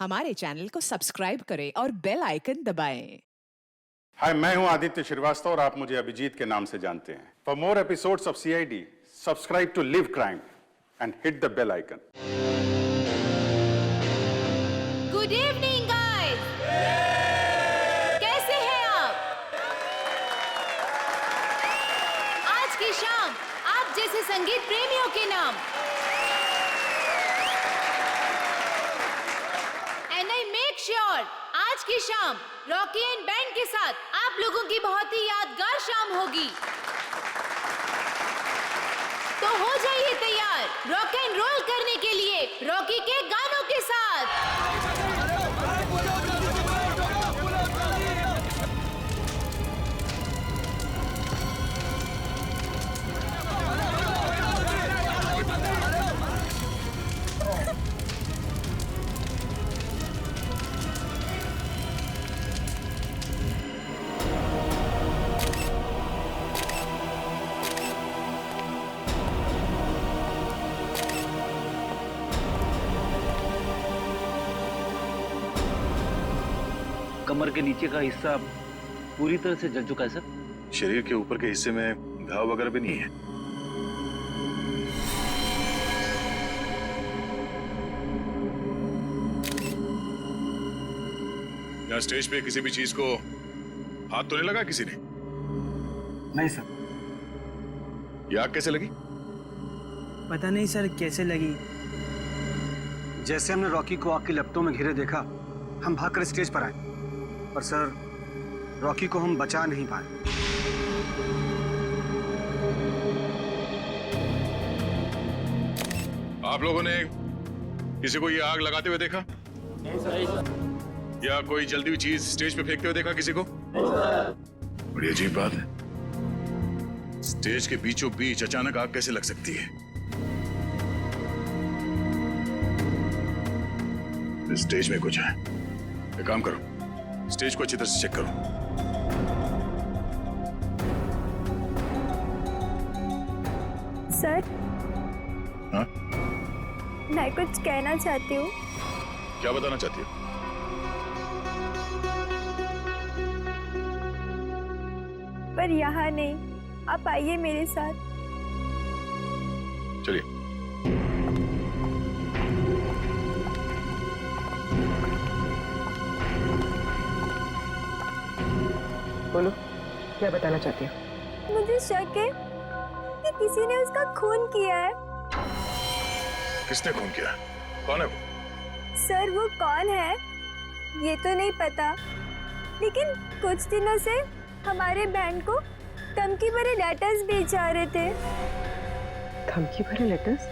हमारे चैनल को सब्सक्राइब करें और बेल आइकन दबाएं। हाय, मैं हूं आदित्य श्रीवास्तव और आप मुझे अभिजीत के नाम से जानते हैं। For more episodes of CID, subscribe to Liv crime and hit the bell icon. Good evening guys, कैसे हैं आप? आज की शाम आप जैसे संगीत प्रेमियों के नाम एंड आई मेक श्योर आज की शाम रॉकी एंड बैंड के साथ आप लोगों की बहुत ही यादगार शाम होगी। तो हो जाइए तैयार रॉक एंड रोल करने के लिए रॉकी के गानों के साथ। कमर के नीचे का हिस्सा पूरी तरह से जल चुका है सर। शरीर के ऊपर के हिस्से में घाव वगैरह भी नहीं है। यहाँ स्टेज पे किसी भी चीज को हाथ तो नहीं लगा किसी ने? नहीं सर। ये आग कैसे लगी? पता नहीं सर कैसे लगी। जैसे हमने रॉकी को आग की लपटों में घिरे देखा, हम भागकर स्टेज पर आए, पर सर रॉकी को हम बचा नहीं पाए। आप लोगों ने किसी को ये आग लगाते हुए देखा? या कोई जलती हुई चीज स्टेज पे फेंकते हुए देखा किसी को? बड़ी अजीब बात है, स्टेज के बीचों बीच अचानक आग कैसे लग सकती है? स्टेज में कुछ है। एक काम करो, स्टेज को अच्छी तरह से चेक करो। सर, हाँ? मैं कुछ कहना चाहती हूँ। क्या बताना चाहती हो? पर यहाँ नहीं, आप आइए मेरे साथ। चलिए। बोलो, क्या बताना चाहती हो? मुझे शक है कि किसी ने उसका खून किया है। किसने खून किया? कौन है वो? सर, वो कौन है ये तो नहीं पता, लेकिन कुछ दिनों से हमारे बैंड को धमकी भरे लेटर्स भेज जा रहे थे। धमकी भरे लेटर्स?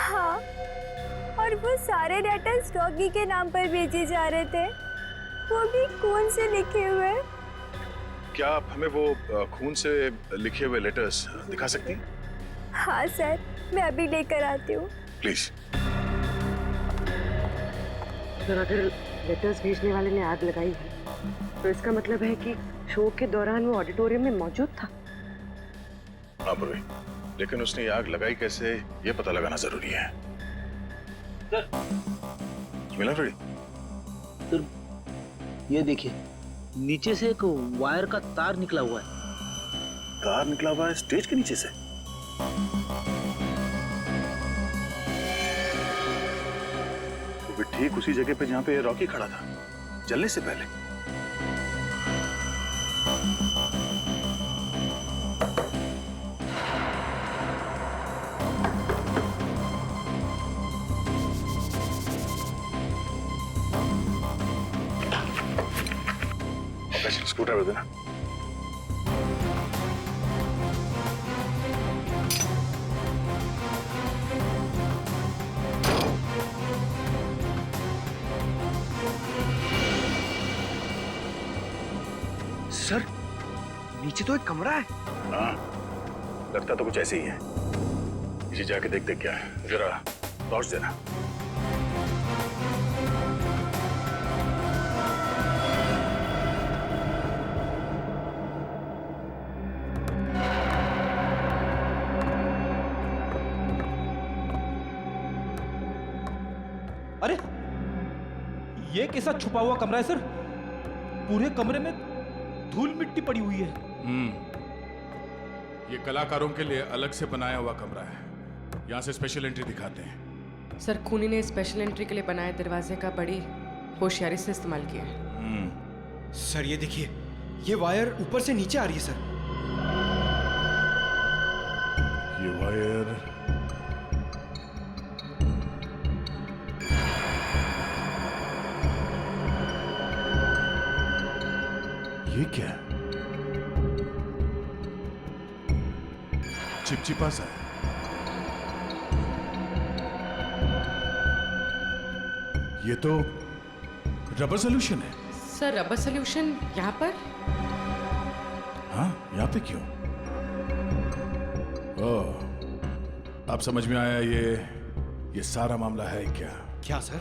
हाँ, और वो सारे लेटर्स रॉकी के नाम पर भेजे जा रहे थे, वो भी खून से लिखे हुए। क्या आप हमें वो खून से लिखे हुए लेटर्स दिखा सकती हैं? हाँ सर, मैं अभी लेकर आती हूँ। प्लीज। सर, अगर लेटर्स भेजने वाले ने आग लगाई है तो इसका मतलब है कि शो के दौरान वो ऑडिटोरियम में मौजूद था। हाँ पूर्वी, लेकिन उसने ये आग लगाई कैसे, ये पता लगाना जरूरी है। सर, मिला फ्रेडी? सर, ये देखिए, नीचे से एक वायर का तार निकला हुआ है। तार निकला हुआ है स्टेज के नीचे से? वो भी ठीक उसी जगह पे जहां पे रॉकी खड़ा था जलने से पहले। स्क्रू ड्राइवर देना। सर, नीचे तो एक कमरा है। हाँ, लगता तो कुछ ऐसे ही है। इसे जाके देखते क्या है। जरा टॉर्च देना। ये कैसा छुपा हुआ कमरा है सर? पूरे कमरे में धूल मिट्टी पड़ी हुई है। ये कलाकारों के लिए अलग से बनाया हुआ कमरा है। यहाँ से स्पेशल एंट्री दिखाते हैं। सर खूनी ने स्पेशल एंट्री के लिए बनाए दरवाजे का बड़ी होशियारी से इस्तेमाल किया है। सर ये देखिए, ये वायर ऊपर से नीचे आ रही है सर। ये वायर ये क्या है? चिपचिपा सा है। ये तो रबर सोल्यूशन है। सर रबर सोल्यूशन यहाँ पर? हाँ, यहाँ पे क्यों? ओह, अब समझ में आया ये सारा मामला है क्या? क्या सर?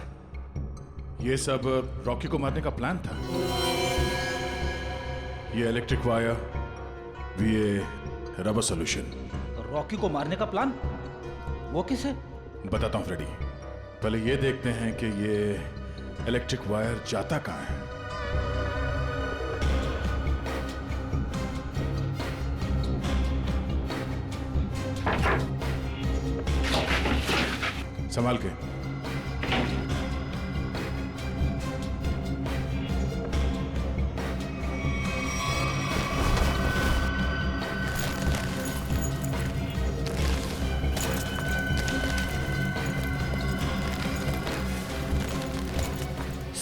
ये सब रॉकी को मारने का प्लान था। ये इलेक्ट्रिक वायर, ये रबर सोल्यूशन। रॉकी को मारने का प्लान? वो किसे? बताता हूं फ्रेडी। पहले ये देखते हैं कि ये इलेक्ट्रिक वायर जाता कहां है। संभाल के।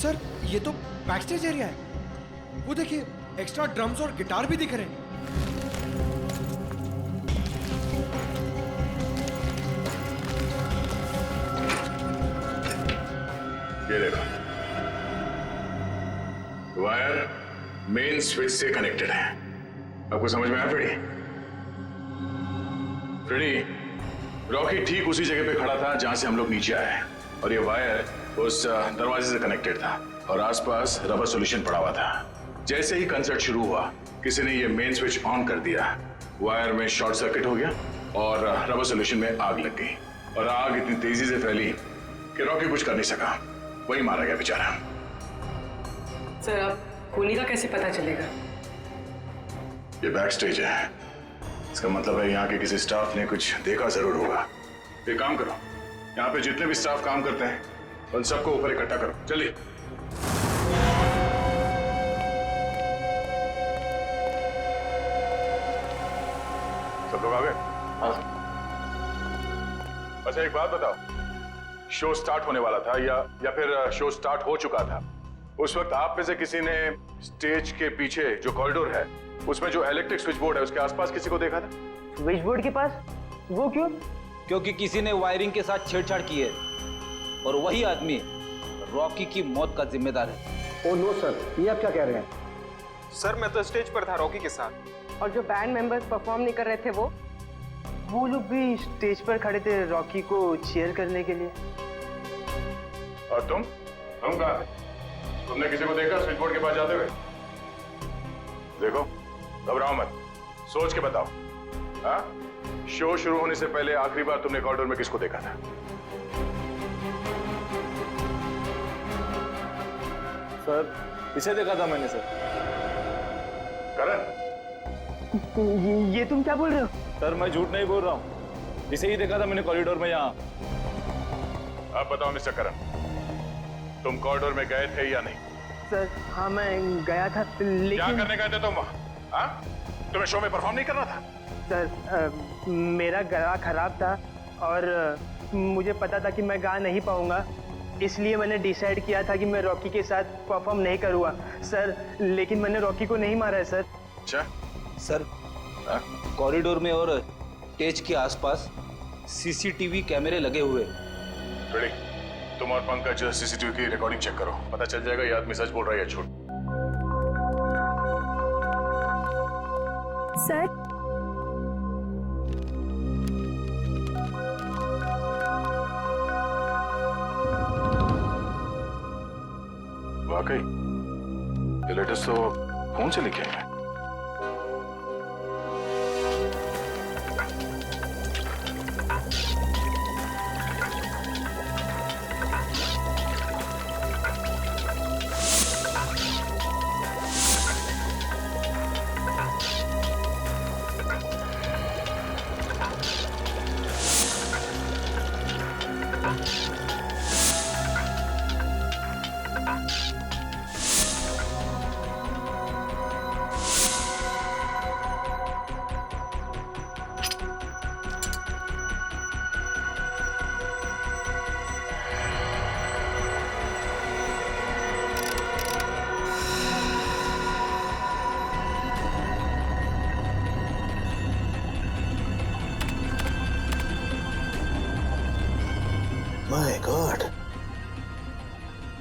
सर ये तो बैक स्टेज एरिया है। वो देखिए, एक्स्ट्रा ड्रम्स और गिटार भी दिख रहे हैं। ये देखो, वायर मेन स्विच से कनेक्टेड है। आपको समझ में आया फ्रेडी? फ्रेडी, रॉकी ठीक उसी जगह पे खड़ा था जहां से हम लोग नीचे आए, और ये वायर उस दरवाजे से कनेक्टेड था और आसपास रबर सोल्यूशन पड़ा हुआ था। जैसे ही कंसर्ट शुरू हुआ, किसी ने ये मेन स्विच ऑन कर दिया, वायर में शॉर्ट सर्किट हो गया और रबर सोल्यूशन में आग लग गई, और आग इतनी तेजी से फैली कि रॉकी कुछ कर नहीं सका, वही मारा गया बेचारा। सर अब खूनी का कैसे पता चलेगा? ये बैक स्टेज है, इसका मतलब है यहाँ के किसी स्टाफ ने कुछ देखा जरूर होगा। एक काम करो, यहाँ पे जितने भी स्टाफ काम करते हैं उन सबको ऊपर इकट्ठा करो, चलिए। सब लोग आ गए? हाँ। अच्छा एक बात बताओ, शो स्टार्ट होने वाला था या फिर शो स्टार्ट हो चुका था? उस वक्त आप में से किसी ने स्टेज के पीछे जो कॉरिडोर है उसमें जो इलेक्ट्रिक स्विच बोर्ड है उसके आसपास किसी को देखा था? स्विच बोर्ड के पास? वो क्यों? क्योंकि किसी ने वायरिंग के साथ छेड़छाड़ की है और वही आदमी रॉकी की मौत का जिम्मेदार है। ओ नो सर, ये आप क्या कह रहे हैं? सर मैं तो स्टेज पर था रॉकी के साथ। और जो बैंड मेंबर्स परफॉर्म नहीं कर रहे थे वो लोग भी स्टेज पर खड़े थे रॉकी को चीयर करने के लिए। और तुम कहाँ थे? तुमने किसी को देखा स्विच बोर्ड के पास जाते हुए? देखो, घबराओ मत, सोच के बताओ। हाँ? शो शुरू होने से पहले आखिरी बार तुमने कॉरिडोर में किसको देखा था? सर इसे देखा था मैंने सर। करण, ये तुम क्या बोल रहे हो? सर मैं झूठ नहीं बोल रहा हूँ, इसे ही देखा था मैंने कॉरिडोर में यहाँ। अब बताओ मिस्टर करण, तुम कॉरिडोर में गए थे या नहीं? सर हाँ मैं गया था, लेकिन क्या करने गए थे तुम वहाँ? हाँ? तुम्हें शो में परफॉर्म नहीं करना था? सर मेरा गला खराब था और मुझे पता था कि मैं गा नहीं पाऊंगा, इसलिए मैंने डिसाइड किया था कि मैं रॉकी के साथ परफॉर्म नहीं करूँगा सर। लेकिन मैंने रॉकी को नहीं मारा है सर। अच्छा सर, कॉरिडोर में और स्टेज के आसपास सीसीटीवी कैमरे लगे हुए। रेडी, तुम और पंकज सीसीटीवी की रिकॉर्डिंग चेक करो, पता चल जाएगा ये आदमी सच बोल रहा है या झूठ। सर वाकई ये लेटर्स तो फोन से लिखे हैं।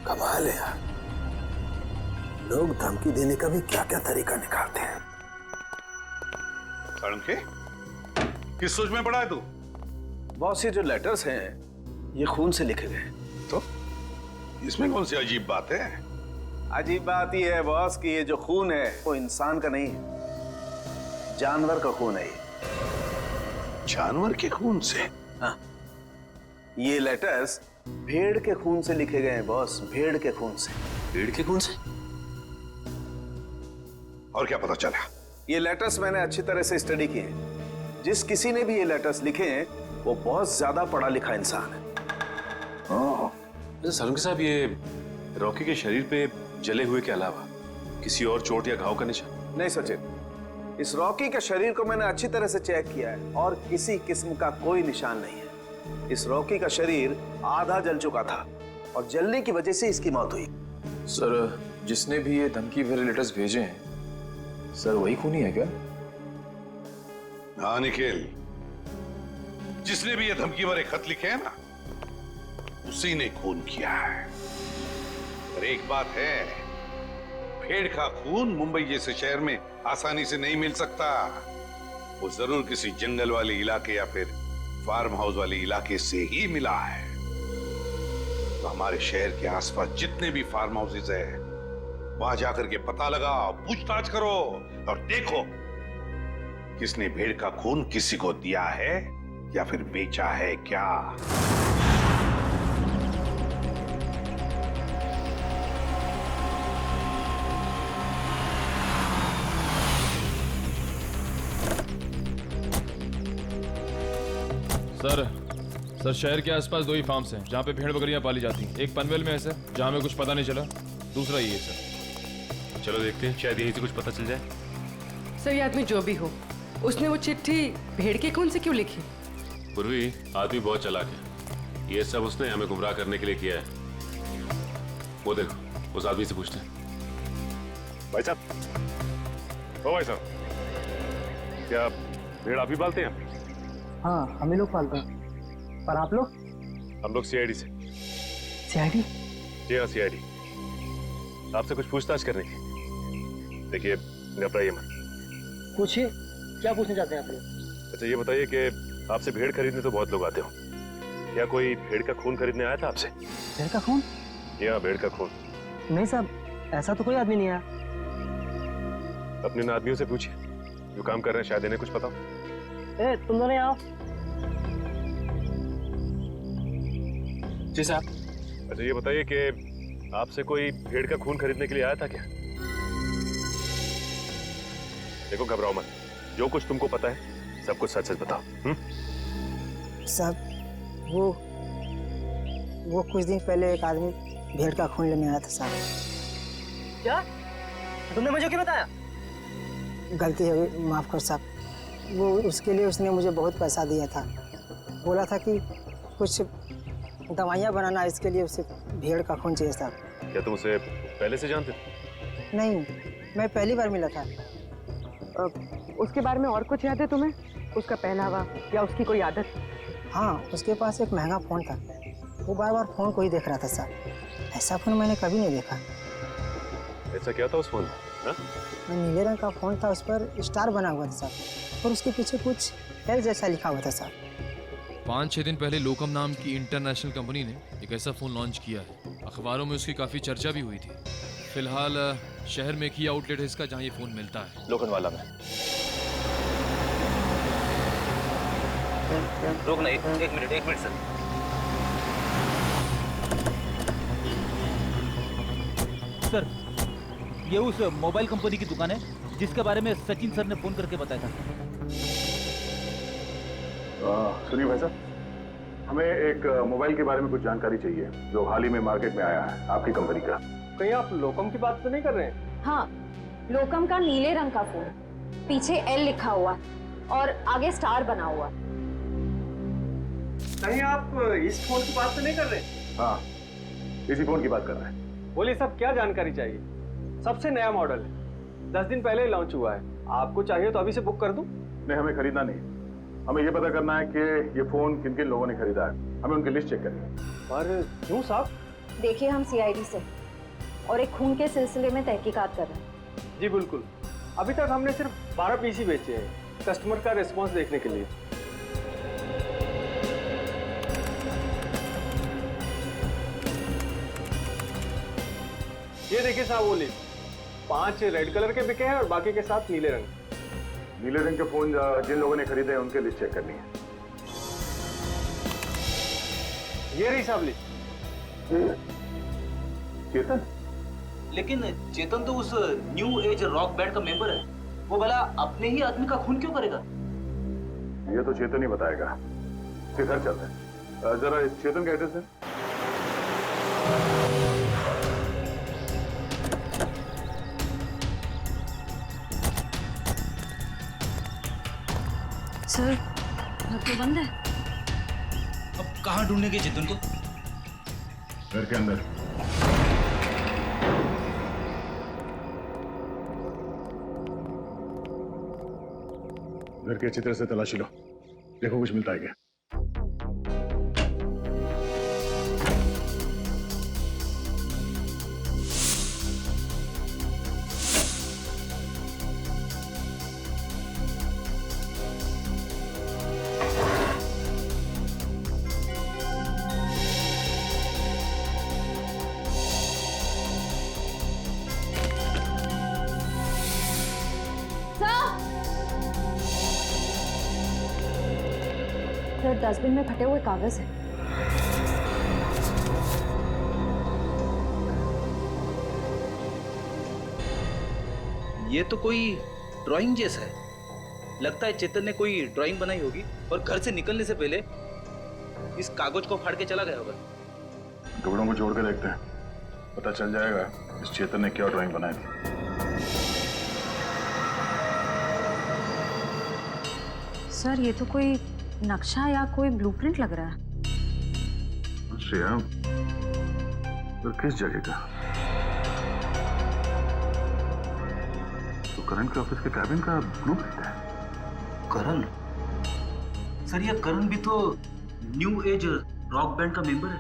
कमाल है यार, लोग धमकी देने का भी क्या क्या तरीका निकालते हैं। के किस सोच में पड़ा है तू? बॉस, ये जो लेटर्स हैं ये खून से लिखे गए। तो इसमें कौन सी अजीब बात है? अजीब बात यह है बॉस कि ये जो खून है वो इंसान का नहीं है, जानवर का खून है। जानवर के खून से? हाँ, ये लेटर्स भेड़ के खून से लिखे गए हैं बॉस, भेड़ के खून से। भेड़ के खून से? और क्या पता चला? ये लेटर्स मैंने अच्छी तरह से स्टडी किए हैं। जिस किसी ने भी ये लेटर्स लिखे हैं वो बहुत ज्यादा पढ़ा लिखा इंसान है। सरुण साहब, ये रॉकी के शरीर पे जले हुए के अलावा किसी और चोट या घाव का निशान? नहीं सचिन, इस रॉकी के शरीर को मैंने अच्छी तरह से चेक किया है और किसी किस्म का कोई निशान नहीं है। इस रॉकी का शरीर आधा जल चुका था और जलने की वजह से इसकी मौत हुई। सर, जिसने भी ये धमकी भरे लेटर्स भेजे हैं, सर वही खूनी है क्या? हाँ निखिल, जिसने भी ये धमकी भरे खत लिखे हैं ना, उसी ने खून किया है। पर एक बात है, भेड़ का खून मुंबई जैसे शहर में आसानी से नहीं मिल सकता। वो जरूर किसी जंगल वाले इलाके या फिर फार्म हाउस वाले इलाके से ही मिला है। तो हमारे शहर के आसपास जितने भी फार्म हाउसेस है, वहां जाकर के पता लगाओ, पूछताछ करो और देखो किसने भेड़ का खून किसी को दिया है या फिर बेचा है क्या। सर शहर के आसपास 2 ही फार्म्स हैं जहाँ पे भेड़ बकरियां पाली जाती हैं। एक पनवेल में है सर, जहाँ में कुछ पता नहीं चला। दूसरा ये है सर। चलो देखते हैं, शायद यहीं से कुछ पता चल जाए। सर, ये आदमी जो भी हो, उसने वो चिट्ठी भेड़ के खून से क्यों लिखी? पूर्वी, आदमी बहुत चालाक है। ये सब उसने हमें गुमराह करने के लिए किया है। वो देखो, उस आदमी से पूछते हैं। भाई साहब, ओ भाई साहब, क्या भेड़ आप ही पालते हैं? हाँ, हम ही लोग पालते हैं। पर आप लोग? हम लोग सीआईडी से। सीआईडी? जी हाँ, सीआईडी। आपसे कुछ पूछताछ करनी थी। देखिए, घबराइए मत। पूछिए, क्या पूछना चाहते हैं आप लोग? अच्छा, ये बताइए कि आपसे भेड़ खरीदने तो बहुत लोग आते हो, क्या कोई भेड़ का खून खरीदने आया था आपसे? भेड़ का खून? जी हाँ, भेड़ का खून। नहीं साहब, ऐसा तो कोई आदमी नहीं आया। अपने इन आदमियों से पूछिए जो काम कर रहे हैं, शायद इन्हें कुछ पता हो। ए, तुम दोनों आओ। जी साहब। अच्छा, ये बताइए कि आपसे कोई भेड़ का खून खरीदने के लिए आया था क्या? देखो, घबराओ मत, जो कुछ तुमको पता है सब कुछ सच सच बताओ। साहब, वो कुछ दिन पहले एक आदमी भेड़ का खून लेने आया था साहब। क्या? तुमने मुझे क्यों बताया? गलती हो गई, माफ कर साहब। वो उसके लिए उसने मुझे बहुत पैसा दिया था। बोला था कि कुछ दवाइयाँ बनाना, इसके लिए उसे भेड़ का खून चाहिए साहब। क्या तुम उसे पहले से जानते थे? नहीं, मैं पहली बार मिला था। उसके बारे में और कुछ याद है तुम्हें? उसका पहनावा या उसकी कोई आदत? हाँ, उसके पास एक महंगा फ़ोन था। वो बार बार फ़ोन को ही देख रहा था साहब। ऐसा फ़ोन मैंने कभी नहीं देखा। ऐसा क्या था उस फोन में? नीले रंग का फ़ोन था, उस पर स्टार बना हुआ था साहब, और उसके पीछे कुछ एल जैसा लिखा हुआ था साहब। 5-6 दिन पहले लोकम नाम की इंटरनेशनल कंपनी ने एक ऐसा फ़ोन लॉन्च किया है। अखबारों में उसकी काफ़ी चर्चा भी हुई थी। फिलहाल शहर में एक ही आउटलेट है इसका जहाँ ये फ़ोन मिलता है, लोखंडवाला में। रुकना, एक मिनट सर। सर, ये उस मोबाइल कंपनी की दुकान है जिसके बारे में सचिन सर ने फोन करके बताया था। सुनिए भाई साहब, हमें एक मोबाइल के बारे में कुछ जानकारी चाहिए जो हाल ही में मार्केट में आया है, आपकी कंपनी का। कहीं आप लोकम की बात तो नहीं कर रहे हैं? हाँ, लोकम का नीले रंग का फोन, पीछे एल लिखा हुआ और आगे स्टार बना हुआ। कहीं आप इस फोन की बात तो नहीं कर रहे? हाँ, इसी फोन की बात कर रहे हैं। बोलिए साहब, क्या जानकारी चाहिए? सबसे नया मॉडल है, 10 दिन पहले लॉन्च हुआ है। आपको चाहिए तो अभी से बुक कर दूं? नहीं, हमें खरीदना नहीं, हमें ये पता करना है कि ये फोन किन किन लोगों ने खरीदा है। हमें उनकी लिस्ट चेक करनी है। पर क्यों साहब? देखिए हम सीआईडी से और एक खून के सिलसिले में तहकीकात कर रहे हैं। जी बिल्कुल, अभी तक हमने सिर्फ 12 पीसी बेचे हैं कस्टमर का रिस्पांस देखने के लिए। ये देखिए साहब, वो लीफ 5 रेड कलर के बिके हैं और बाकी के 7 नीले रंग। नीले रंग के फोन जिन लोगों ने खरीदे हैं उनके लिस्ट चेक करनी है। ये रही साहब लीफ। चेतन? लेकिन चेतन तो उस न्यू एज रॉक बैंड का मेंबर है, वो भला अपने ही आदमी का खून क्यों करेगा? ये तो चेतन ही बताएगा। फिर घर चलते हैं। जरा इस चेतन का एड्रेस है। सर, घर तो बंद है। अब कहाँ ढूंढेंगे चेतन को? घर के अंदर। घर की अच्छी तरह से तलाशी लो, देखो कुछ मिलता है क्या। सर, डस्टबिन में फटे हुए कागज हैं। ये तो कोई ड्राइंग जैसा है। लगता है चेतन ने कोई ड्राइंग बनाई होगी और घर से निकलने से पहले इस कागज को फाड़ के चला गया होगा। टुकड़ों को जोड़ के देखते हैं, पता चल जाएगा इस चेतन ने क्या ड्राइंग बनाई थी। सर, ये तो कोई नक्शा या कोई ब्लूप्रिंट लग रहा है। श्रेया, तो किस जगह का? तो करण के ऑफिस के कैबिन का ब्लूप्रिंट है। करण? सर, ये करण भी तो न्यू एज रॉक बैंड का मेंबर है।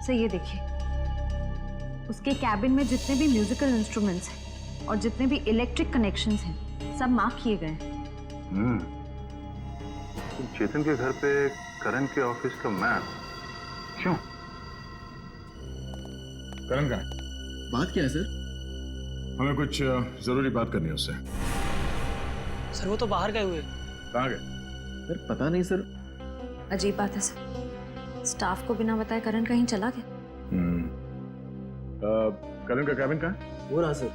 सर, ये देखिए, उसके कैबिन में जितने भी म्यूजिकल इंस्ट्रूमेंट्स हैं और जितने भी इलेक्ट्रिक कनेक्शंस हैं, सब मार्क किए गए हैं। चेतन के घर पे करण के ऑफिस का मैप क्यों? करण का बात क्या है सर? हमें कुछ जरूरी बात करनी है उससे। सर, वो तो बाहर गए हुए। कहाँ गए? सर पता नहीं सर। अजीब बात है सर, स्टाफ को बिना बताए करण कहीं चला गया। करण का कैबिन कहाँ है? वो रहा सर।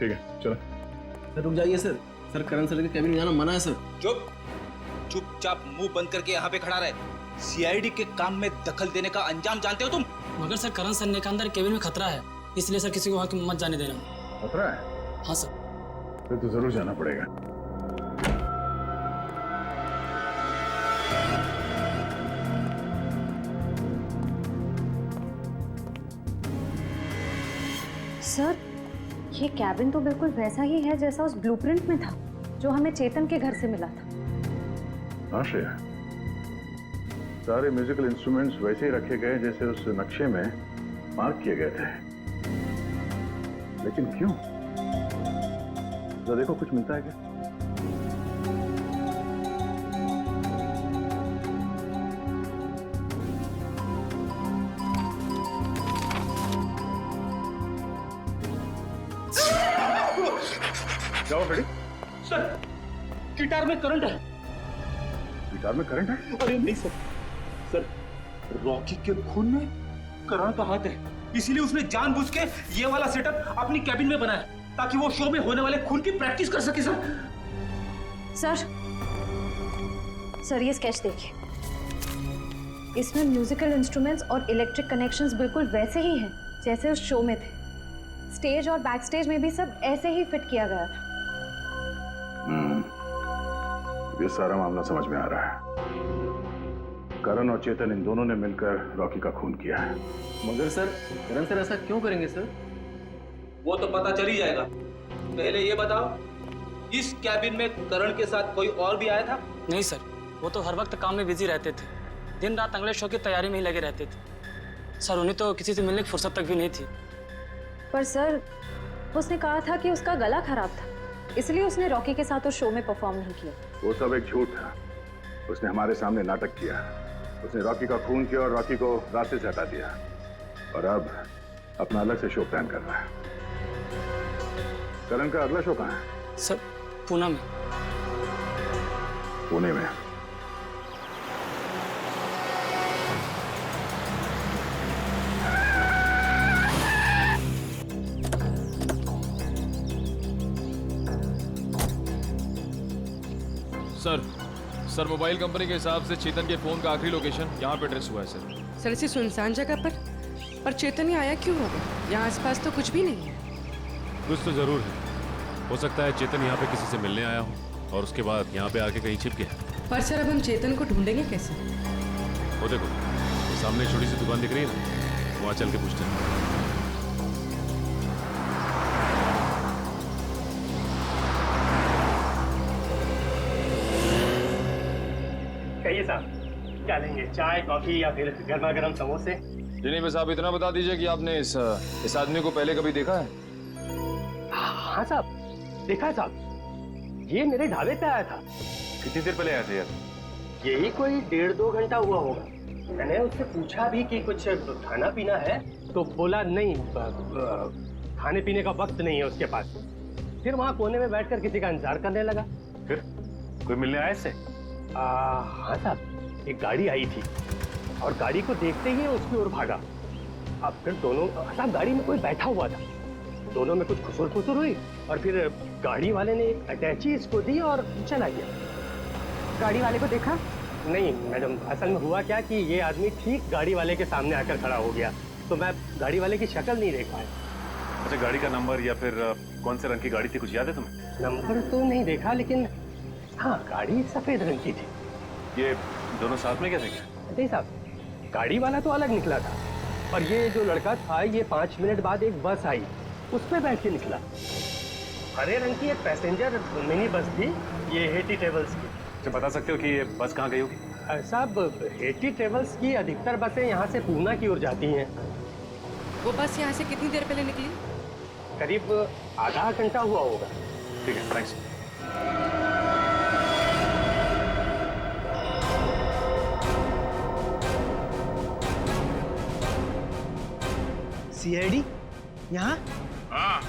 ठीक है, चलो। सर रुक जाइए सर। सर, करण सर के कैबिन में जाना मना है सर। चुपचाप मुंह बंद करके यहाँ पे खड़ा रहे। सीआईडी के काम में दखल देने का अंजाम जानते हो तुम? मगर सर, करण सर ने कहा अंदर केबिन में खतरा है, इसलिए सर किसी को वहाँ मत जाने देना। खतरा है? हाँ सर। फिर तो जरूर जाना पड़ेगा। सर, ये कैबिन तो बिल्कुल वैसा ही है जैसा उस ब्लूप्रिंट में था जो हमें चेतन के घर से मिला था। हाँ श्रेया, सारे म्यूजिकल इंस्ट्रूमेंट्स वैसे ही रखे गए जैसे उस नक्शे में मार्क किए गए थे। लेकिन क्यों? तो देखो कुछ मिलता है क्या? जाओ बेटी। सर, गिटार में करंट है। गिटार में करंट है? अरे नहीं सर, सर रॉकी के खून में करण का हाथ है, इसीलिए उसने जानबूझ के ये वाला सेटअप अपनी कैबिन में बनाया ताकि वो शो में होने वाले खून की प्रैक्टिस कर सके। सर, ये स्केच देखिए, इसमें म्यूजिकल इंस्ट्रूमेंट्स और इलेक्ट्रिक कनेक्शंस बिल्कुल वैसे ही हैं जैसे उस शो में थे। स्टेज और बैक स्टेज में भी सब ऐसे ही फिट किया गया था। ये सारा मामला समझ में आ रहा है। करण और चेतन इन दोनों ने मिलकर रॉकी का खून किया है। मगर सर, करण सर ऐसा क्यों करेंगे सर? वो तो पता चल ही जाएगा। पहले ये बताओ, इस कैबिन में करण के साथ कोई और भी आया था? नहीं सर, वो तो हर वक्त काम में बिजी रहते थे, दिन रात अगले शो की तैयारी में ही लगे रहते थे। सर उन्हें तो किसी से मिलने की फुर्सत तक भी नहीं थी। पर सर उसने कहा था कि उसका गला खराब था, इसलिए उसने रॉकी के साथ उस शो में परफॉर्म नहीं किया। वो सब एक झूठ था। उसने हमारे सामने नाटक किया। उसने रॉकी का खून किया और रॉकी को रास्ते से हटा दिया, और अब अपना अलग से शो प्लान कर रहा है। करण का अगला शो कहाँ है? सर पूना में। पुणे में? सर मोबाइल कंपनी के हिसाब से चेतन के फोन का आखिरी लोकेशन यहाँ पे ट्रेस हुआ है सर। सर इसी सुनसान जगह पर चेतन ही आया क्यों होगा? यहाँ आसपास तो कुछ भी नहीं है। कुछ तो जरूर है। हो सकता है चेतन यहाँ पे किसी से मिलने आया हो और उसके बाद यहाँ पे आके कहीं छिप गया। पर सर अब हम चेतन को ढूंढेंगे कैसे? वो देखो, वो सामने छोटी सी दुकान दिख रही है ना, वहाँ चल के पूछते हैं। कहिए साहब, क्या लेंगे? चाय, कॉफी या फिर गर्मा गर्म समोसे? जी नहीं, बस आप इतना बता दीजिए कि आपने इस आदमी को पहले कभी देखा है? हाँ साहब, देखा है साहब। ये मेरे ढाबे पे आया था। कितनी देर पहले आया था यार? यही कोई 1.5-2 घंटा हुआ होगा। मैंने उससे पूछा भी कि कुछ खाना पीना है, तो बोला नहीं, खाने पीने का वक्त नहीं है उसके पास। फिर वहाँ कोने में बैठकर किसी का इंतजार करने लगा। फिर कोई मिलने आया इससे? हाँ साहब, एक गाड़ी आई थी और गाड़ी को देखते ही उसकी ओर भागा। अब फिर दोनों साहब, गाड़ी में कोई बैठा हुआ था, दोनों में कुछ खुसुर खुसुर हुई और फिर गाड़ी वाले ने एक अटैची इसको दी और चला गया। गाड़ी वाले को देखा? नहीं मैडम, असल में हुआ क्या कि ये आदमी ठीक गाड़ी वाले के सामने आकर खड़ा हो गया, तो मैं गाड़ी वाले की शक्ल नहीं देख पाया। अच्छा, गाड़ी का नंबर या फिर कौन से रंग की गाड़ी थी, कुछ याद है तुम्हें? नंबर तो नहीं देखा, लेकिन हाँ, गाड़ी सफेद रंग की थी। ये दोनों साथ में कैसे गए? नहीं साहब, गाड़ी वाला तो अलग निकला था, और ये जो लड़का था, ये 5 मिनट बाद एक बस आई, उसमें बैठ के निकला। हरे रंग की एक पैसेंजर मिनी बस थी, ये हेटी ट्रेवल्स की। तो बता सकते हो कि ये बस कहाँ गई होगी? साहब, हेटी ट्रेवल्स की अधिकतर बसें यहाँ से पूना की ओर जाती हैं। वो बस यहाँ से कितनी देर पहले निकली? करीब आधा घंटा हुआ होगा। ठीक है, थैंक्स। सीआईडी यहाँ? हाँ,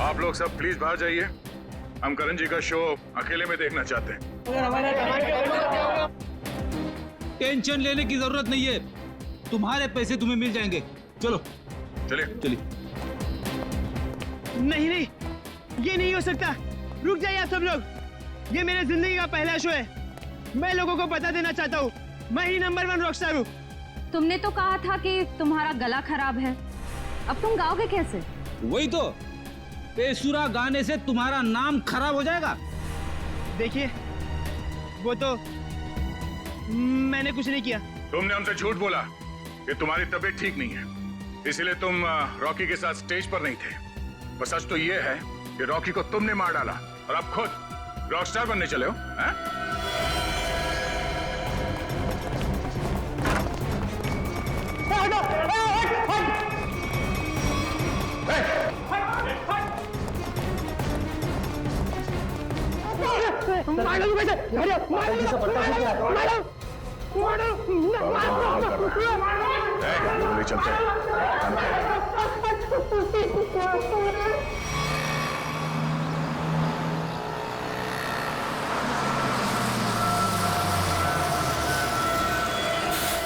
आप लोग सब प्लीज बाहर जाइए। हम करण जी का शो अकेले में देखना चाहते हैं। टेंशन लेने की जरूरत नहीं है, तुम्हारे पैसे तुम्हें मिल जाएंगे। चलो चलिए चलिए। नहीं नहीं, ये नहीं हो सकता। रुक जाइए आप सब लोग, ये मेरे जिंदगी का पहला शो है। मैं लोगों को बता देना चाहता हूँ, मैं ही नंबर 1 रॉकस्टार हूँ। तुमने तो कहा था कि तुम्हारा गला खराब है, अब तुम गाओगे कैसे? वही तो, बेसुरा गाने से तुम्हारा नाम खराब हो जाएगा। देखिए, वो तो मैंने कुछ नहीं किया। तुमने हमसे झूठ बोला कि तुम्हारी तबीयत ठीक नहीं है, इसीलिए तुम रॉकी के साथ स्टेज पर नहीं थे। पर सच तो ये है कि रॉकी को तुमने मार डाला और अब खुद रॉकस्टार बनने चले हो, हैं? चलते हैं।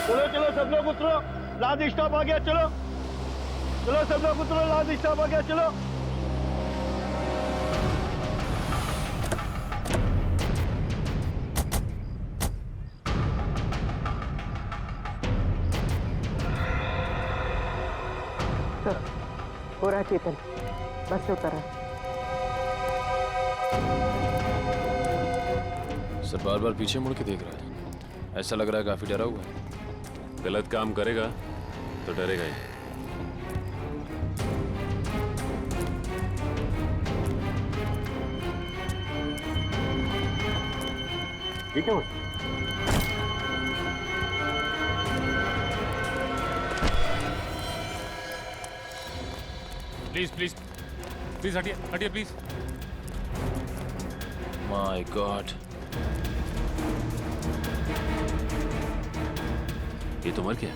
चलो चलो सब लोग उतरो, लास्ट स्टॉप आ गया। चलो चलो सब लोग उतरो, लास्ट स्टॉप आ गया। चलो हो रहा चेतन, बस से उतर रहा। सर बार बार पीछे मुड़ के देख रहा है, ऐसा लग रहा है काफी डरा हुआ है। गलत काम करेगा तो डरेगा ही। ठीक है। प्लीज प्लीज प्लीज हटिए हटिए प्लीज। माय गॉड, ये तो मर गया।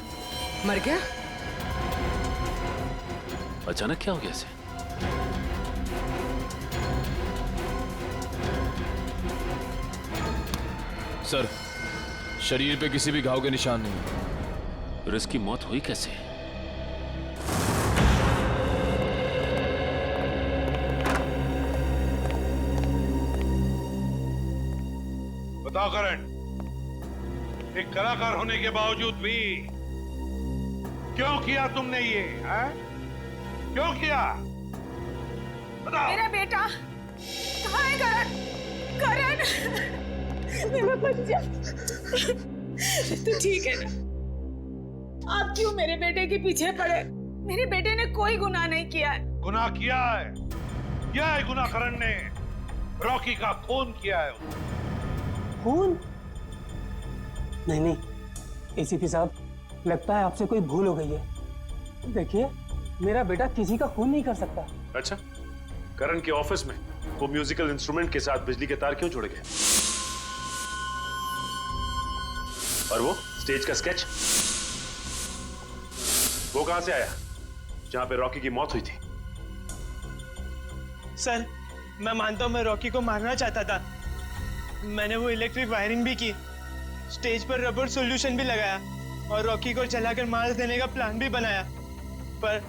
मर गया? अचानक क्या हो गया इसे? सर, शरीर पे किसी भी घाव के निशान नहीं। फिर इसकी मौत हुई कैसे? बताओ करण, एक कलाकार होने के बावजूद भी क्यों किया तुमने ये? है? क्यों किया? बताओ। मेरा बेटा कहाँ है? करण, करण, मेरा बच्चा, तू ठीक है ना? आप क्यों मेरे बेटे के पीछे पड़े? मेरे बेटे ने कोई गुनाह नहीं किया है। गुनाह किया है, किया है गुनाह। करण ने रॉकी का खून किया है। खून? नहीं नहीं एसीपी साहब, लगता है आपसे कोई भूल हो गई है। देखिए, मेरा बेटा किसी का खून नहीं कर सकता। अच्छा, करण के ऑफिस में वो म्यूजिकल इंस्ट्रूमेंट के साथ बिजली के तार क्यों जुड़ गए? और वो स्टेज का स्केच, वो कहां से आया जहां पे रॉकी की मौत हुई थी? सर, मैं मानता हूं मैं रॉकी को मारना चाहता था। मैंने वो इलेक्ट्रिक वायरिंग भी की, स्टेज पर रबर सॉल्यूशन भी लगाया और रॉकी को जलाकर मार देने का प्लान भी बनाया। पर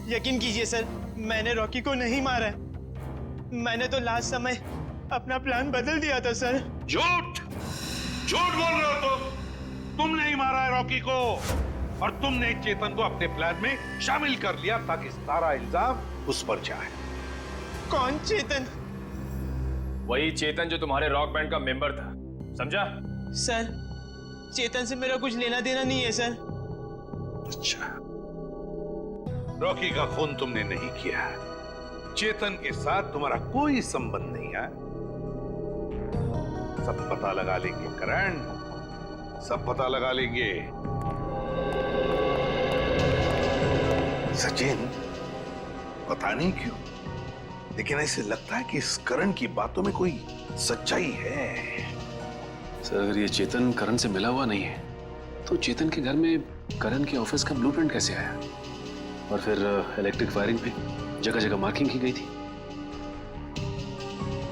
यकीन कीजिए सर, मैंने रॉकी को नहीं मारा है। मैंने तो लास्ट समय अपना प्लान बदल दिया था सर। झूठ, झूठ बोल रहे हो तुम नहीं मारा है रॉकी को, और तुमने चेतन को अपने प्लान में शामिल कर लिया ताकि सारा इल्जाम उस पर जाए। कौन चेतन? वही चेतन जो तुम्हारे रॉक बैंड का मेंबर था, समझा? सर, चेतन से मेरा कुछ लेना देना नहीं है सर। अच्छा, रॉकी का खून तुमने नहीं किया है, चेतन के साथ तुम्हारा कोई संबंध नहीं है। सब पता लगा लेंगे करण, सब पता लगा लेंगे। सचिन, पता नहीं क्यों, लेकिन ऐसे लगता है कि इस करण की बातों में कोई सच्चाई है। सर, अगर ये चेतन करण से मिला हुआ नहीं है तो चेतन के घर में करण के ऑफिस का ब्लूप्रिंट कैसे आया? और फिर इलेक्ट्रिक वायरिंग पे जगह जगह मार्किंग की गई थी।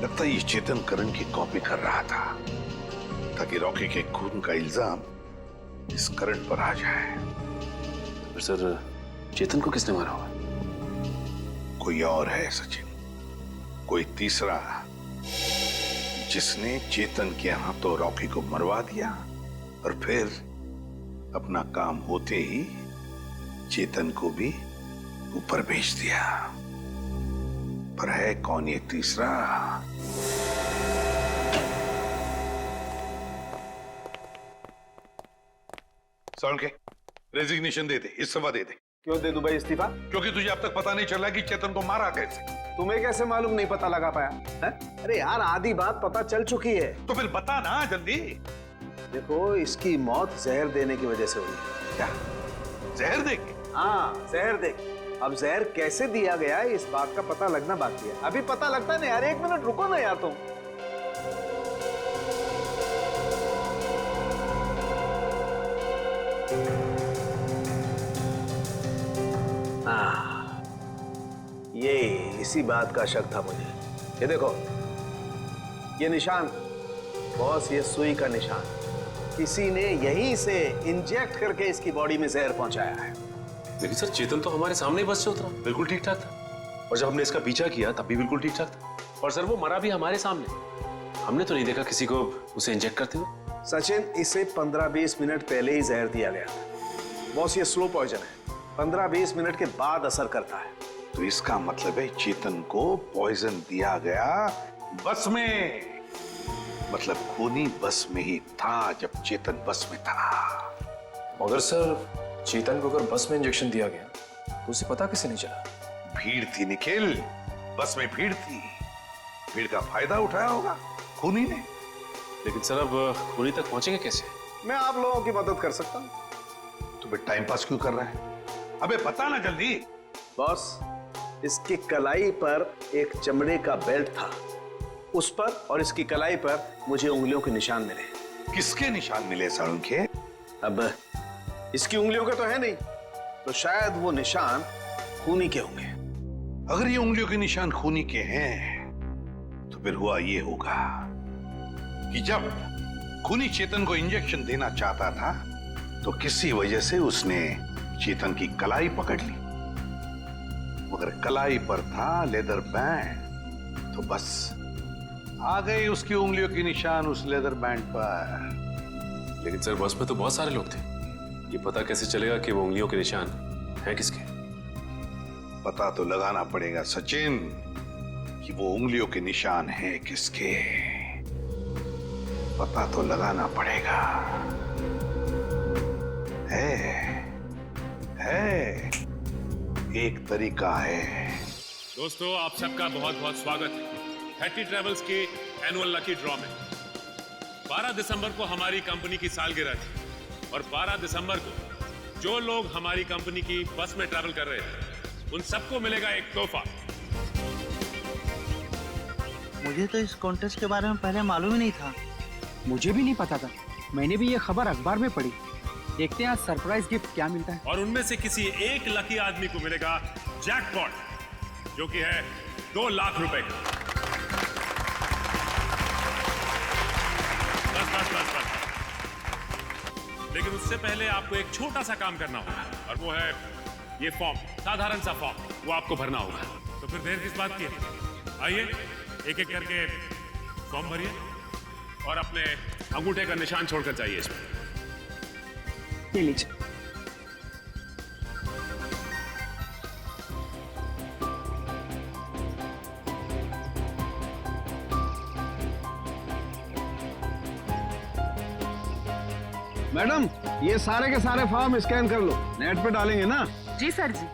लगता है ये चेतन करण की कॉपी कर रहा था ताकि रॉकी के खून का इल्जाम इस करण पर आ जाए। फिर सर, चेतन को किसने मारा हुआ? कोई और है सचिन, कोई तीसरा, जिसने चेतन के हाथों रॉकी को मरवा दिया और फिर अपना काम होते ही चेतन को भी ऊपर भेज दिया। पर है कौन ये तीसरा? सुन के रेजिग्नेशन दे दे, इस्तीफा दे दे। क्यों दे दूं भाई इस्तीफा? क्योंकि तुझे अब तक पता नहीं चला कि चेतन को मारा कैसे। तुम्हें कैसे मालूम नहीं पता लगा पाया है? अरे यार, आधी बात पता चल चुकी है। तो फिर बता ना जल्दी। देखो, इसकी मौत जहर देने की वजह से हुई है। क्या जहर दे के? हाँ, जहर दे के। अब जहर कैसे दिया गया है इस बात का पता लगना बाकी है। अभी पता लगता है ना यार, 1 मिनट रुको ना यार तुम। ये इसी बात का शक था मुझे। ये देखो, ये निशान बॉस, ये सुई का निशान किसी ने यहीं से इंजेक्ट करके इसकी बॉडी में जहर पहुंचाया है। लेकिन सर, चेतन तो हमारे सामने बस से उतरा, बिल्कुल ठीक ठाक था। और जब हमने इसका पीछा किया तब भी बिल्कुल ठीक ठाक था। और सर, वो मरा भी हमारे सामने, हमने तो नहीं देखा किसी को उसे इंजेक्ट करते हुए। सचिन, इसे 15-20 मिनट पहले ही जहर दिया गया था। बॉस, ये स्लो पॉइजन है, 15-20 मिनट के बाद असर करता है। तो इसका मतलब है चेतन को पॉइजन दिया गया बस में, मतलब खूनी बस में ही था जब चेतन बस में था। मगर सर, चेतन को अगर बस में इंजेक्शन दिया गया तो उसे पता कैसे नहीं चला? भीड़ थी निखिल, बस में भीड़ थी, भीड़ का फायदा उठाया होगा खूनी ने। लेकिन सर, अब खूनी तक पहुंचेंगे कैसे? मैं आप लोगों की मदद कर सकता हूँ। तो फिर टाइम पास क्यों कर रहा है? अबे बता ना जल्दी। बॉस, इसकी कलाई पर एक चमड़े का बेल्ट था, उस पर और इसकी कलाई पर मुझे उंगलियों के निशान मिले। किसके निशान मिले सारुण के? अब इसकी उंगलियों के तो है नहीं, तो शायद वो निशान खूनी के होंगे। अगर ये उंगलियों के निशान खूनी के हैं तो फिर हुआ ये होगा कि जब खूनी चेतन को इंजेक्शन देना चाहता था तो किसी वजह से उसने चेतन की कलाई पकड़ ली, मगर कलाई पर था लेदर बैंड, तो बस आ गए उसकी उंगलियों के निशान उस लेदर बैंड पर। लेकिन सर बस में तो बहुत सारे लोग थे, ये पता कैसे चलेगा कि वो उंगलियों के निशान हैं किसके? पता तो लगाना पड़ेगा सचिन कि वो उंगलियों के निशान हैं किसके। पता तो लगाना पड़ेगा। है एक तरीका है। दोस्तों, आप सबका बहुत बहुत स्वागत है हैट्टी ट्रेवल्स के एनुअल लकी ड्रॉ में। 12 दिसंबर को हमारी कंपनी की सालगिरह थी और 12 दिसंबर को जो लोग हमारी कंपनी की बस में ट्रैवल कर रहे थे उन सबको मिलेगा एक तोहफा। मुझे तो इस कॉन्टेस्ट के बारे में पहले मालूम ही नहीं था। मुझे भी नहीं पता था, मैंने भी ये खबर अखबार में पढ़ी। देखते हैं आज सरप्राइज गिफ्ट क्या मिलता है। और उनमें से किसी एक लकी आदमी को मिलेगा जैकपॉट, जो कि है 2 लाख रुपए का। बस। लेकिन उससे पहले आपको एक छोटा सा काम करना होगा और वो है ये फॉर्म, साधारण सा फॉर्म, वो आपको भरना होगा। तो फिर देर किस बात की है? आइए एक एक करके फॉर्म भरिए और अपने अंगूठे का निशान छोड़कर जाइए इसमें। ये लीजिए। मैडम, ये सारे के सारे फॉर्म स्कैन कर लो, नेट पे डालेंगे ना? जी सर जी।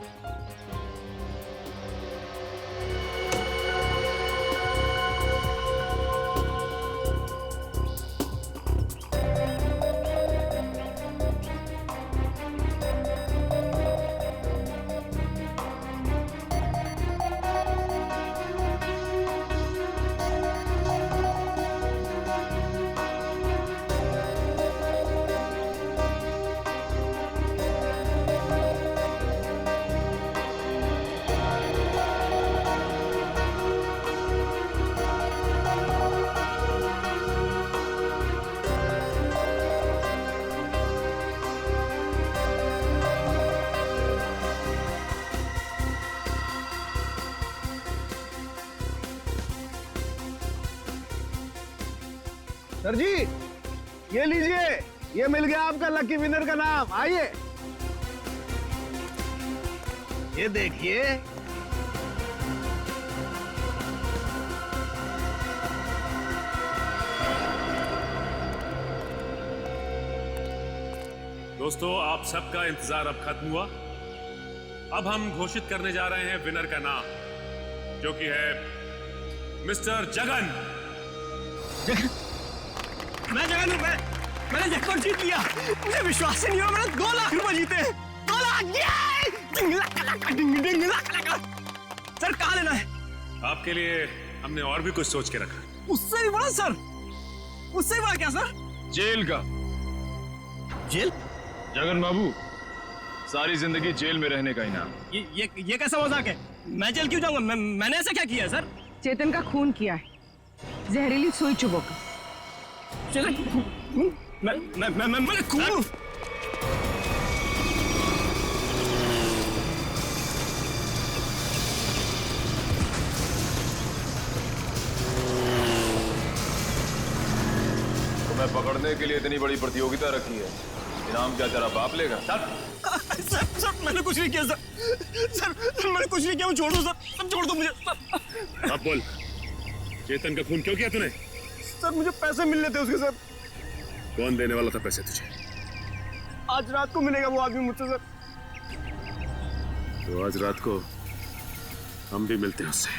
सर जी, ये लीजिए, ये मिल गया आपका लकी विनर का नाम। आइए, ये देखिए। दोस्तों, आप सबका इंतजार अब खत्म हुआ। अब हम घोषित करने जा रहे हैं विनर का नाम, जो कि है मिस्टर जगन। मैं जगन हूं। मैंने जैकपॉट जीत लिया। मुझे विश्वास ही नहीं हुआ, मैंने 2 लाख रुपए जीते। 2 लाख। सर कहाँ लेना है? आपके लिए हमने और भी कुछ सोच के रखा। उससे भी बड़ा सर? उससे भी बड़ा क्या सर? जेल का। जेल? जगन बाबू, सारी जिंदगी जेल में रहने का इनाम। ये कैसा मजाक है? मैं जेल क्यों जाऊंगा? मैंने ऐसा क्या किया है सर? चेतन का खून किया है, जहरीली सुई चुभोकर। मैंने खून? तुम्हें पकड़ने के लिए इतनी बड़ी प्रतियोगिता रखी है, इनाम क्या तेरा बाप लेगा? सर मैंने कुछ नहीं किया सर मैंने कुछ नहीं किया। छोड़ दो सर, छोड़ दो मुझे। अब बोल, चेतन का खून क्यों किया तूने? सर मुझे पैसे मिलने थे उसके सर। कौन देने वाला था पैसे तुझे? आज रात को मिलेगा वो आदमी मुझसे सर। तो आज रात को हम भी मिलते हैं उससे।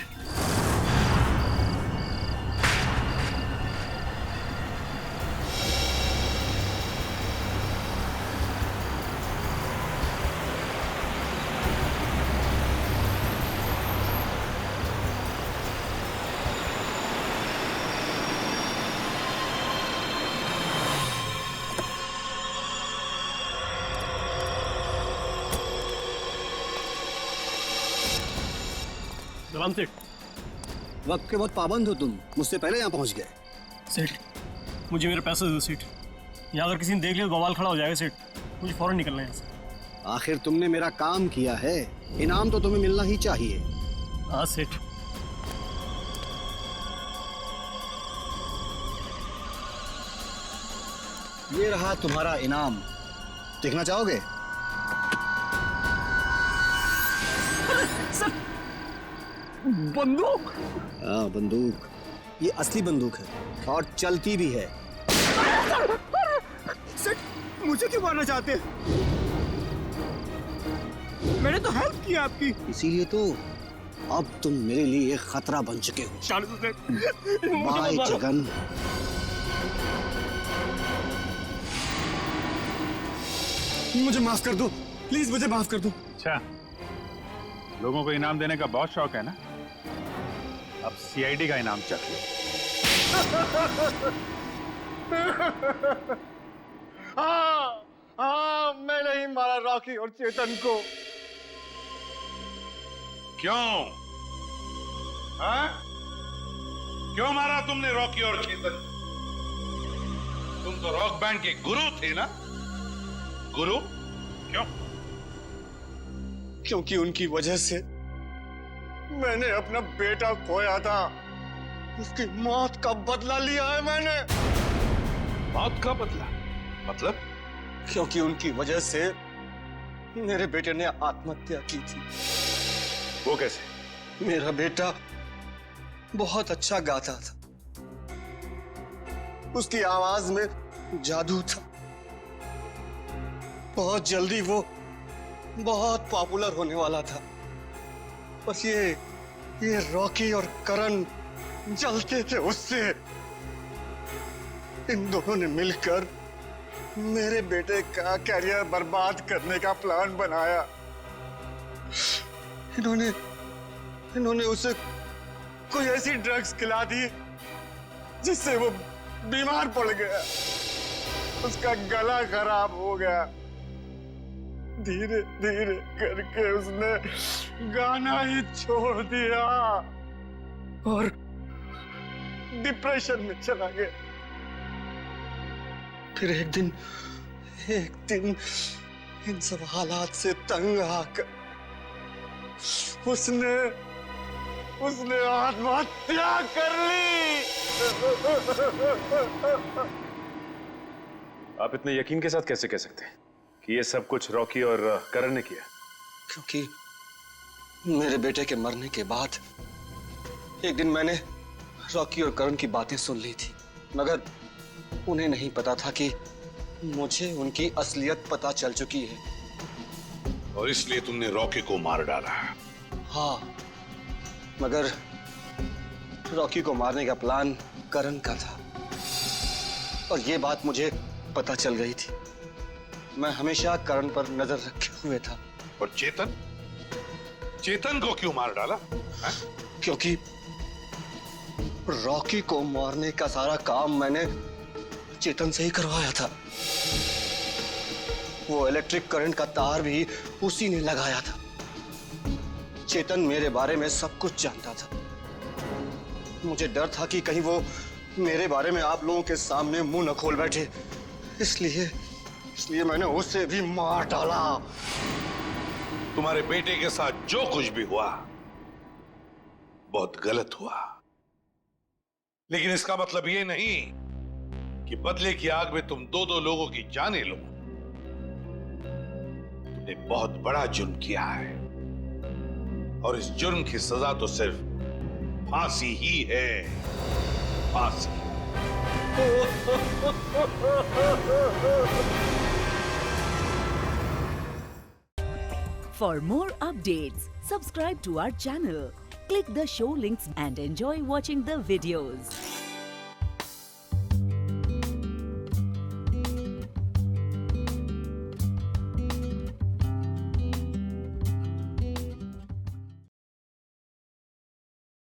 सलाम सेठ। वक्त के बहुत पाबंद हो तुम, मुझसे पहले यहाँ पहुँच गए। सेठ, मुझे मेरे पैसे दो सेठ। यहाँ अगर किसी ने देख लिया तो बवाल खड़ा हो जाएगा सेठ। मुझे फौरन निकलना है यहाँ से। आखिर तुमने मेरा काम किया है, इनाम तो तुम्हें मिलना ही चाहिए। हाँ सेठ। ये रहा तुम्हारा इनाम, देखना चाहोगे? सर, बंदूक? हाँ बंदूक, ये असली बंदूक है और चलती भी है। सर, मुझे क्यों मारना चाहते हैं? मैंने तो हेल्प की आपकी। इसीलिए तो अब तुम मेरे लिए एक खतरा बन चुके हो। बाय जगन। मुझे माफ कर दो, प्लीज मुझे माफ कर दो। अच्छा, लोगों को इनाम देने का बहुत शौक है ना? अब सीआईडी का इनाम चख लो। हाँ, मैंने ही मारा रॉकी और चेतन को। क्यों? हाँ? क्यों मारा तुमने रॉकी और चेतन? तुम तो रॉक बैंड के गुरु थे ना? गुरु? क्यों? क्योंकि उनकी वजह से मैंने अपना बेटा खोया था। उसकी मौत का बदला लिया है मैंने। मौत का बदला? मतलब? क्योंकि उनकी वजह से मेरे बेटे ने आत्महत्या की थी। वो कैसे? मेरा बेटा बहुत अच्छा गाता था, उसकी आवाज में जादू था। बहुत जल्दी वो बहुत पॉपुलर होने वाला था। बस ये रॉकी और करण जलते थे उससे। इन दोनों ने मिलकर मेरे बेटे का कैरियर बर्बाद करने का प्लान बनाया। इन्होंने उसे कोई ऐसी ड्रग्स खिला दी जिससे वो बीमार पड़ गया। उसका गला खराब हो गया। धीरे धीरे करके उसने गाना ही छोड़ दिया और डिप्रेशन में चला गया। फिर एक दिन इन सब हालात से तंग आकर उसने आत्महत्या कर ली। आप इतने यकीन के साथ कैसे कह सकते हैं कि ये सब कुछ रॉकी और करण ने किया? क्योंकि मेरे बेटे के मरने के बाद एक दिन मैंने रॉकी और करण की बातें सुन ली थी, मगर उन्हें नहीं पता था कि मुझे उनकी असलियत पता चल चुकी है। और इसलिए तुमने रॉकी को मार डाला? हाँ, मगर रॉकी को मारने का प्लान करण का था और ये बात मुझे पता चल गई थी। मैं हमेशा करण पर नजर रखे हुए था। और चेतन को क्यों मार डाला? है? क्योंकि रॉकी को मारने का सारा काम मैंने चेतन से ही करवाया था। वो इलेक्ट्रिक करंट का तार भी उसी ने लगाया था। चेतन मेरे बारे में सब कुछ जानता था। मुझे डर था कि कहीं वो मेरे बारे में आप लोगों के सामने मुंह न खोल बैठे, इसलिए मैंने उसे भी मार डाला। तुम्हारे बेटे के साथ जो कुछ भी हुआ बहुत गलत हुआ, लेकिन इसका मतलब ये नहीं कि बदले की आग में तुम दो लोगों की जानें लो। तुमने बहुत बड़ा जुर्म किया है और इस जुर्म की सजा तो सिर्फ फांसी ही है। फांसी। For more updates, subscribe to our channel, click the show links and enjoy watching the videos.